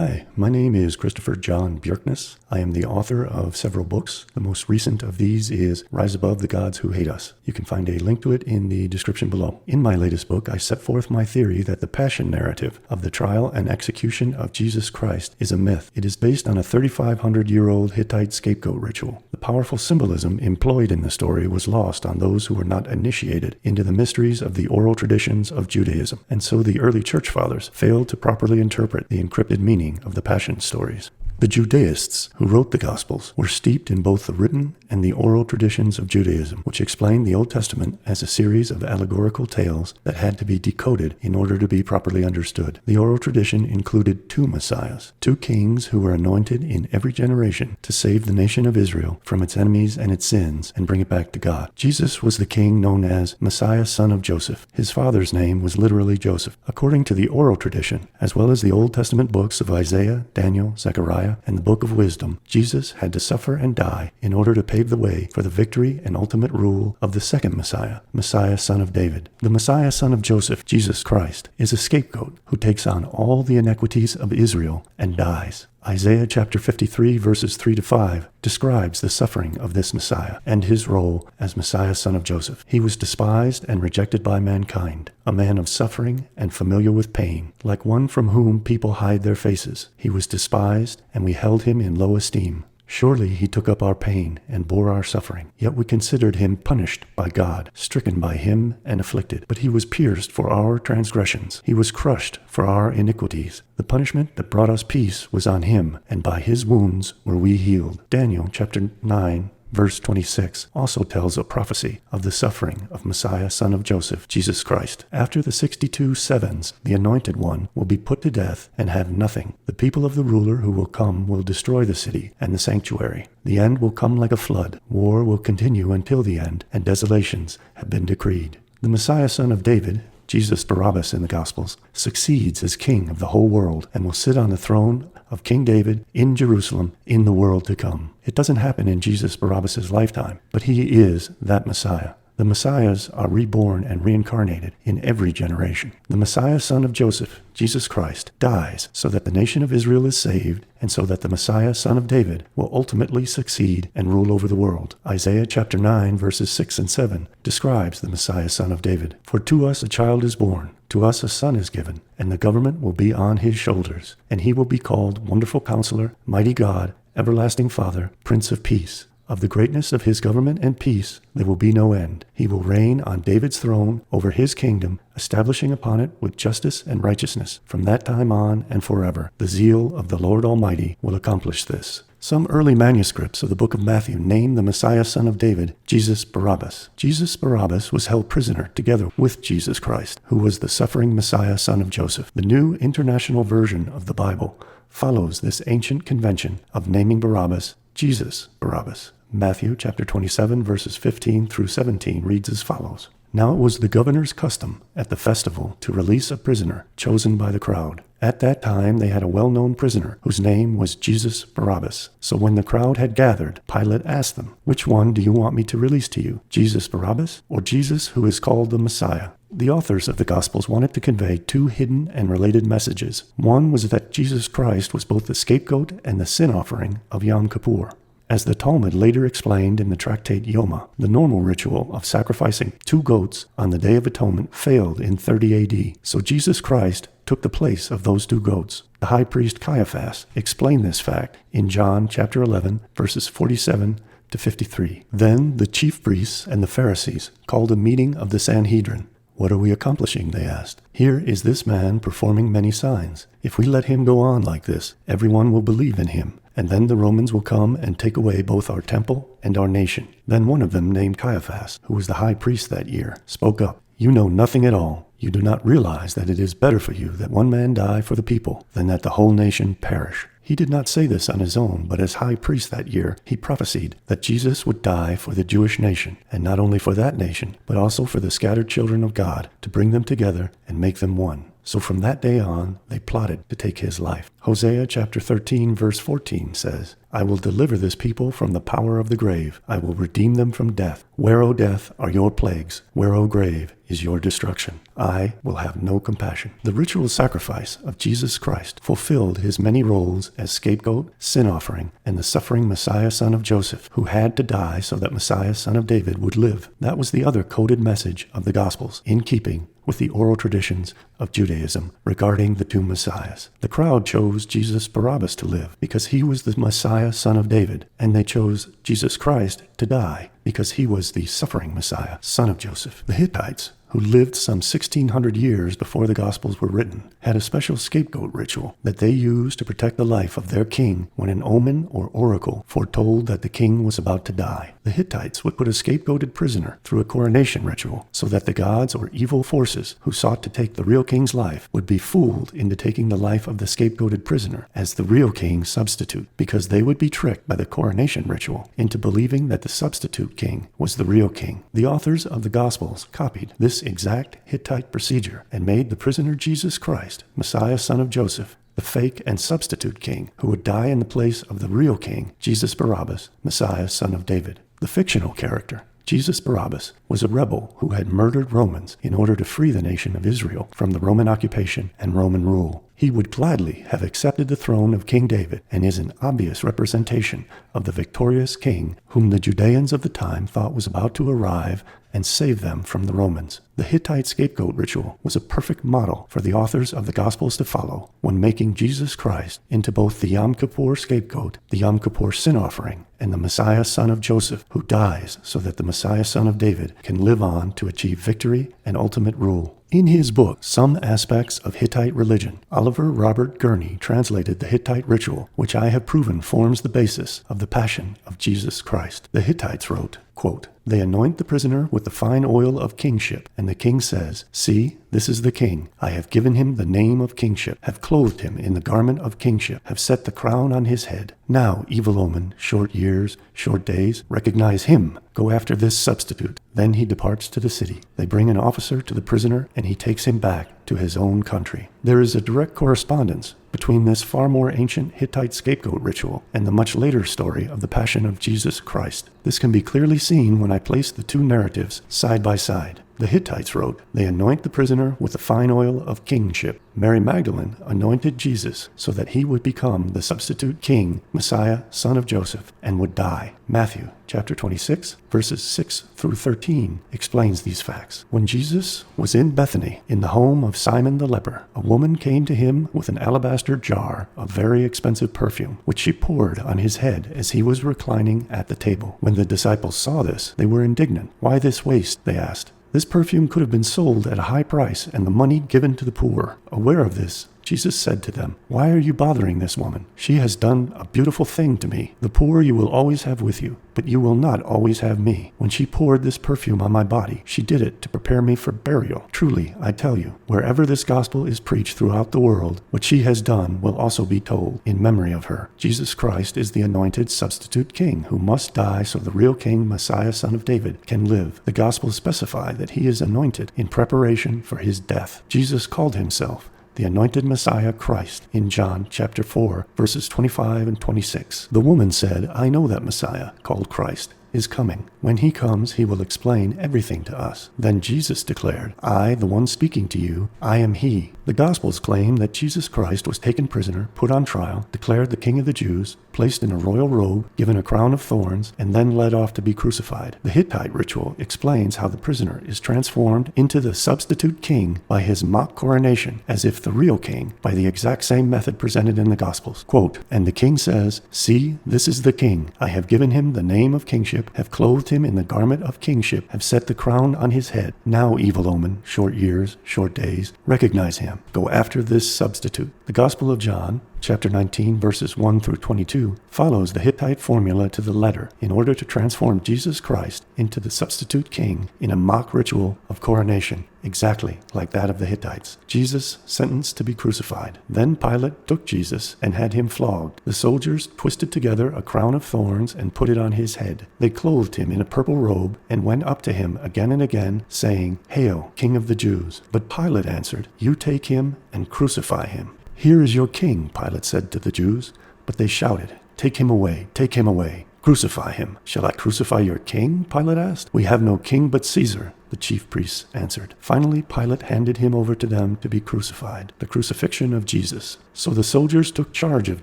Hi, my name is Christopher John Björknes. I am the author of several books. The most recent of these is Rise Above the Gods Who Hate Us. You can find a link to it in the description below. In my latest book, I set forth my theory that the passion narrative of the trial and execution of Jesus Christ is a myth. It is based on a 3,500-year-old Hittite scapegoat ritual. The powerful symbolism employed in the story was lost on those who were not initiated into the mysteries of the oral traditions of Judaism, and so the early church fathers failed to properly interpret the encrypted meaning of the Passion stories. The Judaists who wrote the Gospels were steeped in both the written and the oral traditions of Judaism, which explained the Old Testament as a series of allegorical tales that had to be decoded in order to be properly understood. The oral tradition included two messiahs, two kings who were anointed in every generation to save the nation of Israel from its enemies and its sins and bring it back to God. Jesus was the king known as Messiah, son of Joseph. His father's name was literally Joseph. According to the oral tradition, as well as the Old Testament books of Isaiah, Daniel, Zechariah, and the Book of Wisdom, Jesus had to suffer and die in order to pave the way for the victory and ultimate rule of the second Messiah, Messiah, son of David. The Messiah, son of Joseph, Jesus Christ, is a scapegoat who takes on all the iniquities of Israel and dies. Isaiah chapter 53 verses 3-5 describes the suffering of this Messiah and his role as Messiah, son of Joseph. He was despised and rejected by mankind, a man of suffering and familiar with pain, like one from whom people hide their faces. He was despised, and we held him in low esteem. Surely he took up our pain and bore our suffering. Yet we considered him punished by God, stricken by him and afflicted. But he was pierced for our transgressions. He was crushed for our iniquities. The punishment that brought us peace was on him, and by his wounds were we healed. Daniel chapter 9 verse 26 also tells a prophecy of the suffering of Messiah, son of Joseph, Jesus Christ. After the 62 sevens, the anointed one will be put to death and have nothing. The people of the ruler who will come will destroy the city and the sanctuary. The end will come like a flood. War will continue until the end, and desolations have been decreed. The Messiah, son of David, Jesus Barabbas in the Gospels, succeeds as king of the whole world and will sit on the throne of King David in Jerusalem in the world to come. It doesn't happen in Jesus Barabbas' lifetime, but he is that Messiah. The Messiahs are reborn and reincarnated in every generation. The Messiah, son of Joseph, Jesus Christ, dies so that the nation of Israel is saved, and so that the Messiah, son of David, will ultimately succeed and rule over the world. Isaiah chapter 9, verses 6 and 7 describes the Messiah, son of David. For to us a child is born, to us a son is given, and the government will be on his shoulders, and he will be called Wonderful Counselor, Mighty God, Everlasting Father, Prince of Peace. Of the greatness of his government and peace there will be no end. He will reign on David's throne over his kingdom, establishing upon it with justice and righteousness from that time on and forever. The zeal of the Lord Almighty will accomplish this. Some early manuscripts of the book of Matthew name the Messiah, son of David, Jesus Barabbas. Jesus Barabbas was held prisoner together with Jesus Christ, who was the suffering Messiah, son of Joseph. The New International Version of the Bible follows this ancient convention of naming Barabbas Jesus Barabbas. Matthew chapter 27 verses 15 through 17 reads as follows. Now it was the governor's custom at the festival to release a prisoner chosen by the crowd. At that time they had a well-known prisoner whose name was Jesus Barabbas. So when the crowd had gathered, Pilate asked them, "Which one do you want me to release to you, Jesus Barabbas or Jesus who is called the Messiah?" The authors of the Gospels wanted to convey two hidden and related messages. One was that Jesus Christ was both the scapegoat and the sin offering of Yom Kippur. As the Talmud later explained in the tractate Yoma, the normal ritual of sacrificing two goats on the Day of Atonement failed in 30 AD, so Jesus Christ took the place of those two goats. The high priest Caiaphas explained this fact in John chapter 11, verses 47 to 53. Then the chief priests and the Pharisees called a meeting of the Sanhedrin. "What are we accomplishing?" they asked. "Here is this man performing many signs. If we let him go on like this, everyone will believe in him. And then the Romans will come and take away both our temple and our nation." Then one of them, named Caiaphas, who was the high priest that year, spoke up. "You know nothing at all. You do not realize that it is better for you that one man die for the people than that the whole nation perish." He did not say this on his own, but as high priest that year, he prophesied that Jesus would die for the Jewish nation, and not only for that nation, but also for the scattered children of God, to bring them together and make them one. So from that day on, they plotted to take his life. Hosea chapter 13 verse 14 says, "I will deliver this people from the power of the grave. I will redeem them from death. Where, O death, are your plagues? Where, O grave, is your destruction. I will have no compassion. The ritual sacrifice of Jesus Christ fulfilled his many roles as scapegoat, sin offering, and the suffering Messiah, son of Joseph, who had to die so that Messiah, son of David, would live. That was the other coded message of the Gospels, in keeping with the oral traditions of Judaism regarding the two Messiahs. The crowd chose Jesus Barabbas to live because he was the Messiah, son of David, and they chose Jesus Christ to die because he was the suffering Messiah, son of Joseph. The Hittites, who lived some 1,600 years before the Gospels were written, had a special scapegoat ritual that they used to protect the life of their king when an omen or oracle foretold that the king was about to die. The Hittites would put a scapegoated prisoner through a coronation ritual so that the gods or evil forces who sought to take the real king's life would be fooled into taking the life of the scapegoated prisoner as the real king's substitute, because they would be tricked by the coronation ritual into believing that the substitute king was the real king. The authors of the Gospels copied this exact Hittite procedure and made the prisoner Jesus Christ, Messiah, son of Joseph, the fake and substitute king who would die in the place of the real king, Jesus Barabbas, Messiah, son of David. The fictional character, Jesus Barabbas, was a rebel who had murdered Romans in order to free the nation of Israel from the Roman occupation and Roman rule. He would gladly have accepted the throne of King David and is an obvious representation of the victorious king whom the Judeans of the time thought was about to arrive and save them from the Romans. The Hittite scapegoat ritual was a perfect model for the authors of the Gospels to follow when making Jesus Christ into both the Yom Kippur scapegoat, the Yom Kippur sin offering, and the Messiah, son of Joseph, who dies so that the Messiah, son of David, can live on to achieve victory and ultimate rule. In his book, Some Aspects of Hittite Religion, Oliver Robert Gurney translated the Hittite ritual, which I have proven forms the basis of the Passion of Jesus Christ. The Hittites wrote, quote, "They anoint the prisoner with the fine oil of kingship, and the king says, 'See, this is the king. I have given him the name of kingship, have clothed him in the garment of kingship, have set the crown on his head. Now, evil omen, short years, short days, recognize him. Go after this substitute.' Then he departs to the city. They bring an officer to the prisoner, and he takes him back to his own country." There is a direct correspondence between this far more ancient Hittite scapegoat ritual and the much later story of the Passion of Jesus Christ. This can be clearly seen when I place the two narratives side by side. The Hittites wrote, "They anoint the prisoner with the fine oil of kingship." Mary Magdalene anointed Jesus so that he would become the substitute king, Messiah, son of Joseph, and would die. Matthew chapter 26, verses 6 through 13 explains these facts. When Jesus was in Bethany, in the home of Simon the leper, a woman came to him with an alabaster jar of very expensive perfume, which she poured on his head as he was reclining at the table. When the disciples saw this, they were indignant. "Why this waste?" they asked. "This perfume could have been sold at a high price and the money given to the poor." Aware of this, Jesus said to them, "Why are you bothering this woman? She has done a beautiful thing to me. The poor you will always have with you, but you will not always have me. When she poured this perfume on my body, she did it to prepare me for burial. Truly, I tell you, wherever this gospel is preached throughout the world, what she has done will also be told in memory of her." Jesus Christ is the anointed substitute king who must die so the real king, Messiah, son of David, can live. The gospels specify that he is anointed in preparation for his death. Jesus called himself the anointed Messiah Christ in John chapter 4, verses 25 and 26. The woman said, "I know that Messiah, called Christ, is coming. When he comes, he will explain everything to us." Then Jesus declared, "I, the one speaking to you, I am he." The Gospels claim that Jesus Christ was taken prisoner, put on trial, declared the King of the Jews, placed in a royal robe, given a crown of thorns, and then led off to be crucified. The Hittite ritual explains how the prisoner is transformed into the substitute king by his mock coronation, as if the real king, by the exact same method presented in the Gospels. Quote, "And the king says, 'See, this is the king. I have given him the name of kingship, have clothed him in the garment of kingship, have set the crown on his head. Now, evil omen, short years, short days, recognize him. Go after this substitute." The Gospel of John, chapter 19, verses 1 through 22, follows the Hittite formula to the letter in order to transform Jesus Christ into the substitute king in a mock ritual of coronation, exactly like that of the Hittites. Jesus sentenced to be crucified. Then Pilate took Jesus and had him flogged. The soldiers twisted together a crown of thorns and put it on his head. They clothed him in a purple robe and went up to him again and again, saying, "Hail, King of the Jews!" But Pilate answered, "You take him and crucify him." "Here is your king," Pilate said to the Jews. But they shouted, "Take him away, take him away. "Crucify him. Shall I crucify your king?" Pilate asked. "We have no king but Caesar," the chief priests answered. Finally, Pilate handed him over to them to be crucified, the crucifixion of Jesus. So the soldiers took charge of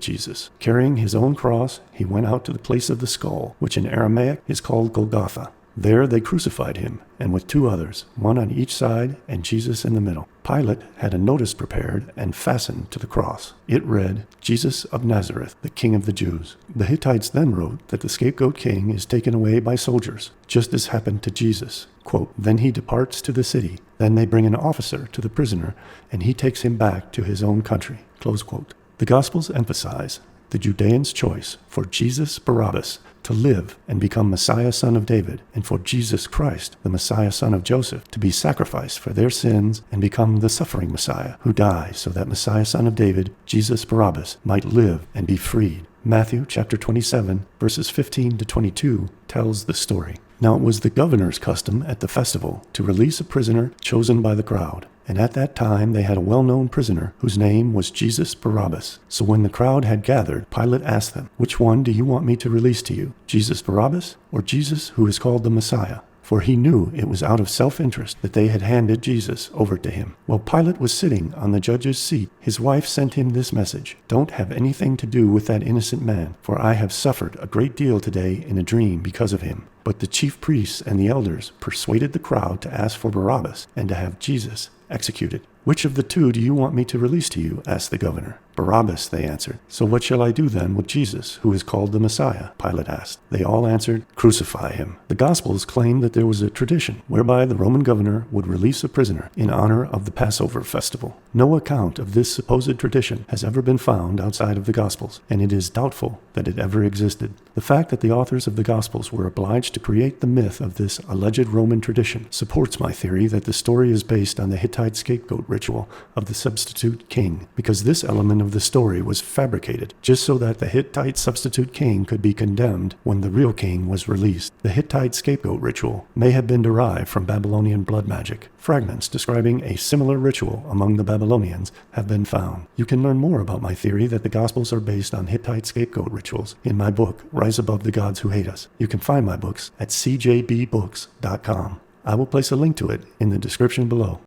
Jesus. Carrying his own cross, he went out to the place of the skull, which in Aramaic is called Golgotha. There they crucified him, and with 2 others, one on each side and Jesus in the middle. Pilate had a notice prepared and fastened to the cross. It read, "Jesus of Nazareth, the King of the Jews." The Hittites then wrote that the scapegoat king is taken away by soldiers, just as happened to Jesus. Quote, "Then he departs to the city. Then they bring an officer to the prisoner, and he takes him back to his own country." Close quote. The Gospels emphasize the Judeans' choice for Jesus Barabbas to live and become Messiah, son of David, and for Jesus Christ, the Messiah, son of Joseph, to be sacrificed for their sins and become the suffering Messiah who dies so that Messiah, son of David, Jesus Barabbas, might live and be freed. Matthew chapter 27, verses 15 to 22 tells the story. Now it was the governor's custom at the festival to release a prisoner chosen by the crowd. And at that time they had a well-known prisoner whose name was Jesus Barabbas. So when the crowd had gathered, Pilate asked them, "Which one do you want me to release to you, Jesus Barabbas or Jesus who is called the Messiah?" For he knew it was out of self-interest that they had handed Jesus over to him. While Pilate was sitting on the judge's seat, his wife sent him this message, "Don't have anything to do with that innocent man, for I have suffered a great deal today in a dream because of him." But the chief priests and the elders persuaded the crowd to ask for Barabbas and to have Jesus executed. "Which of the 2 do you want me to release to you?" asked the governor. "Barabbas," they answered. "So what shall I do then with Jesus, who is called the Messiah?" Pilate asked. They all answered, "Crucify him." The Gospels claim that there was a tradition whereby the Roman governor would release a prisoner in honor of the Passover festival. No account of this supposed tradition has ever been found outside of the Gospels, and it is doubtful that it ever existed. The fact that the authors of the Gospels were obliged to create the myth of this alleged Roman tradition supports my theory that the story is based on the Hittite scapegoat ritual of the substitute king, because this element of the story was fabricated just so that the Hittite substitute king could be condemned when the real king was released. The Hittite scapegoat ritual may have been derived from Babylonian blood magic. Fragments describing a similar ritual among the Babylonians have been found. You can learn more about my theory that the Gospels are based on Hittite scapegoat rituals in my book, Rise Above the Gods Who Hate Us. You can find my books at cjbbooks.com. I will place a link to it in the description below.